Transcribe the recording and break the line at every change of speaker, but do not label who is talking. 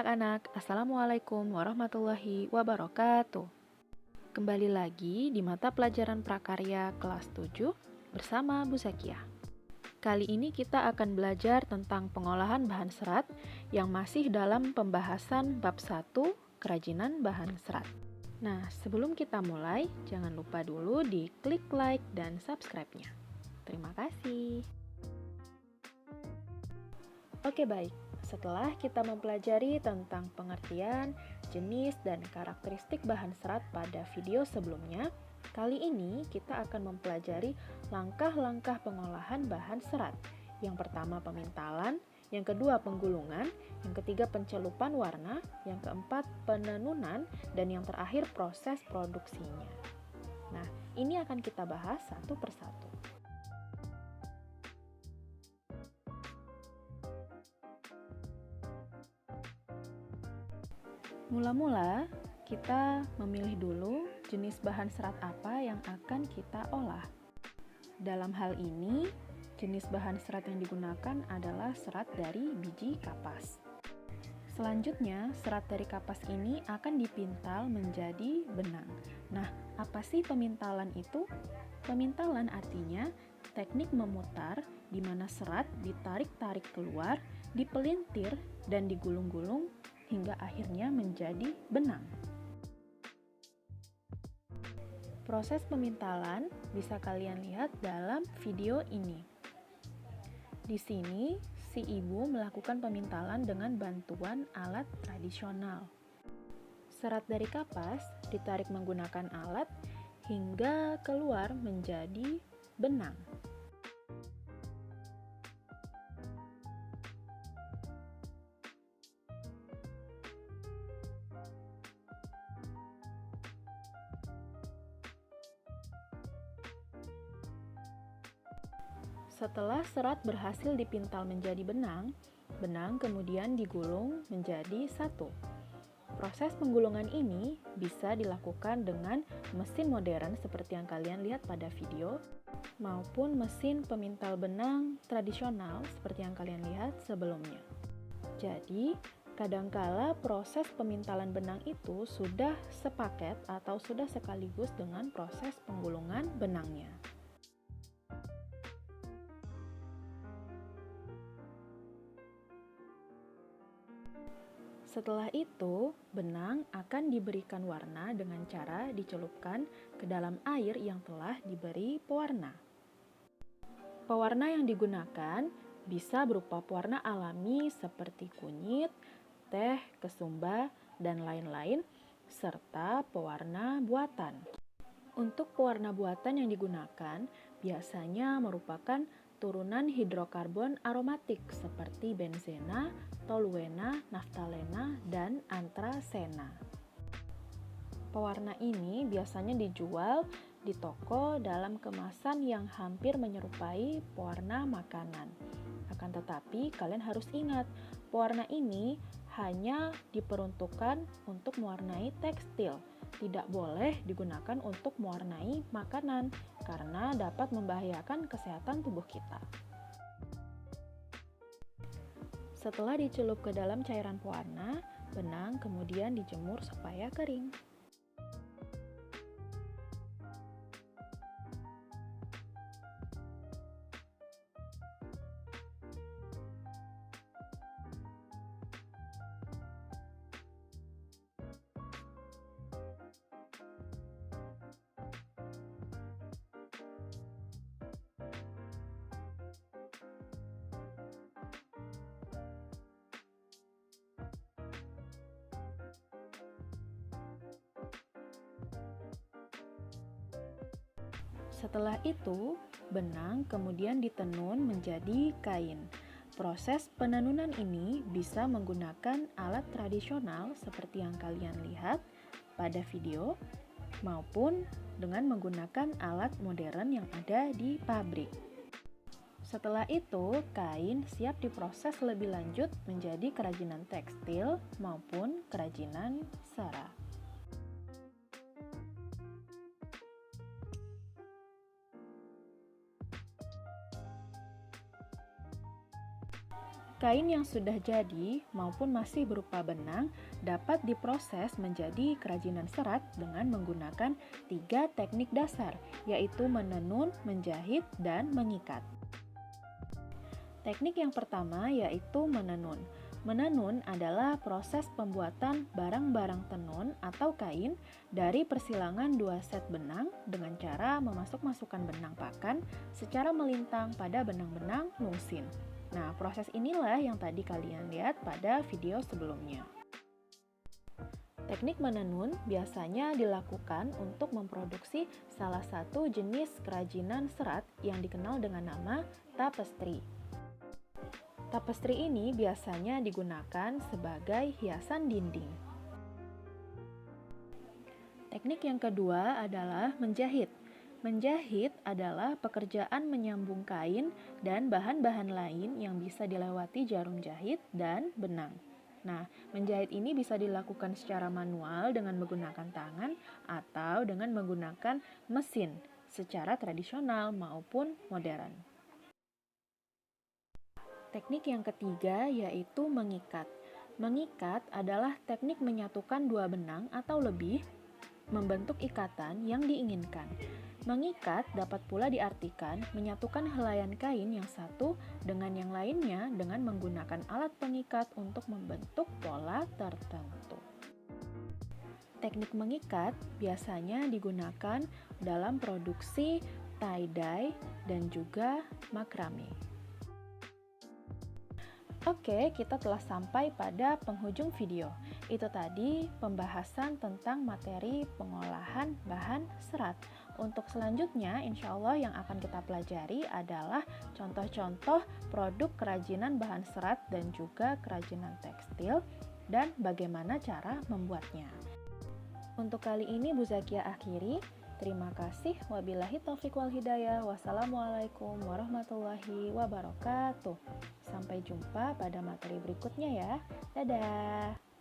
anak-anak, Assalamualaikum warahmatullahi wabarakatuh. Kembali lagi di mata pelajaran prakarya kelas 7 bersama Bu Zakiah. Kali ini kita akan belajar tentang pengolahan bahan serat yang masih dalam pembahasan bab 1, kerajinan bahan serat. Nah, sebelum kita mulai, jangan lupa dulu di klik like dan subscribe-nya. Terima kasih. Oke, baik. Setelah kita mempelajari tentang pengertian, jenis, dan karakteristik bahan serat pada video sebelumnya, kali ini kita akan mempelajari langkah-langkah pengolahan bahan serat. Yang pertama pemintalan, yang kedua penggulungan, yang ketiga pencelupan warna, yang keempat penenunan, dan yang terakhir proses produksinya. Nah, ini akan kita bahas satu persatu. Mula-mula, kita memilih dulu jenis bahan serat apa yang akan kita olah. Dalam hal ini, jenis bahan serat yang digunakan adalah serat dari biji kapas. Selanjutnya, serat dari kapas ini akan dipintal menjadi benang. Nah, apa sih pemintalan itu? Pemintalan artinya teknik memutar di mana serat ditarik-tarik keluar, dipelintir, dan digulung-gulung hingga akhirnya menjadi benang. Proses pemintalan bisa kalian lihat dalam video ini. Di sini, si ibu melakukan pemintalan dengan bantuan alat tradisional. Serat dari kapas ditarik menggunakan alat hingga keluar menjadi benang. Setelah serat berhasil dipintal menjadi benang, benang kemudian digulung menjadi satu. Proses penggulungan ini bisa dilakukan dengan mesin modern seperti yang kalian lihat pada video, maupun mesin pemintal benang tradisional seperti yang kalian lihat sebelumnya. Jadi, kadangkala proses pemintalan benang itu sudah sepaket atau sudah sekaligus dengan proses penggulungan benangnya. Setelah itu, benang akan diberikan warna dengan cara dicelupkan ke dalam air yang telah diberi pewarna. Pewarna yang digunakan bisa berupa pewarna alami seperti kunyit, teh, kesumba, dan lain-lain, serta pewarna buatan. Untuk pewarna buatan yang digunakan biasanya merupakan turunan hidrokarbon aromatik seperti benzena, toluena, naftalena, dan antrasena. Pewarna ini biasanya dijual di toko dalam kemasan yang hampir menyerupai pewarna makanan. Akan tetapi, kalian harus ingat, pewarna ini hanya diperuntukkan untuk mewarnai tekstil. Tidak boleh digunakan untuk mewarnai makanan karena dapat membahayakan kesehatan tubuh kita. Setelah dicelup ke dalam cairan pewarna, benang kemudian dijemur supaya kering. Setelah itu, benang kemudian ditenun menjadi kain. Proses penenunan ini bisa menggunakan alat tradisional seperti yang kalian lihat pada video, maupun dengan menggunakan alat modern yang ada di pabrik. Setelah itu, kain siap diproses lebih lanjut menjadi kerajinan tekstil maupun kerajinan sara. Kain yang sudah jadi maupun masih berupa benang dapat diproses menjadi kerajinan serat dengan menggunakan 3 teknik dasar, yaitu menenun, menjahit, dan mengikat. Teknik yang pertama yaitu menenun. Menenun adalah proses pembuatan barang-barang tenun atau kain dari persilangan 2 set benang dengan cara memasuk-masukkan benang pakan secara melintang pada benang-benang lungsin. Nah, proses inilah yang tadi kalian lihat pada video sebelumnya. Teknik menenun biasanya dilakukan untuk memproduksi salah satu jenis kerajinan serat yang dikenal dengan nama tapestry. Tapestry ini biasanya digunakan sebagai hiasan dinding. Teknik yang kedua adalah menjahit. Menjahit adalah pekerjaan menyambung kain dan bahan-bahan lain yang bisa dilewati jarum jahit dan benang. Nah, menjahit ini bisa dilakukan secara manual dengan menggunakan tangan atau dengan menggunakan mesin secara tradisional maupun modern. Teknik yang ketiga yaitu mengikat. Mengikat adalah teknik menyatukan 2 benang atau lebih membentuk ikatan yang diinginkan. Mengikat dapat pula diartikan menyatukan helaian kain yang satu dengan yang lainnya dengan menggunakan alat pengikat untuk membentuk pola tertentu. Teknik mengikat biasanya digunakan dalam produksi tie-dye dan juga makrame. Oke, kita telah sampai pada penghujung video. Itu tadi pembahasan tentang materi pengolahan bahan serat. Untuk selanjutnya, insya Allah yang akan kita pelajari adalah contoh-contoh produk kerajinan bahan serat dan juga kerajinan tekstil dan bagaimana cara membuatnya. Untuk kali ini Bu Zakia akhiri. Terima kasih. Wabillahi taufiq wal hidayah. Wassalamualaikum warahmatullahi wabarakatuh. Sampai jumpa pada materi berikutnya ya. Dadah.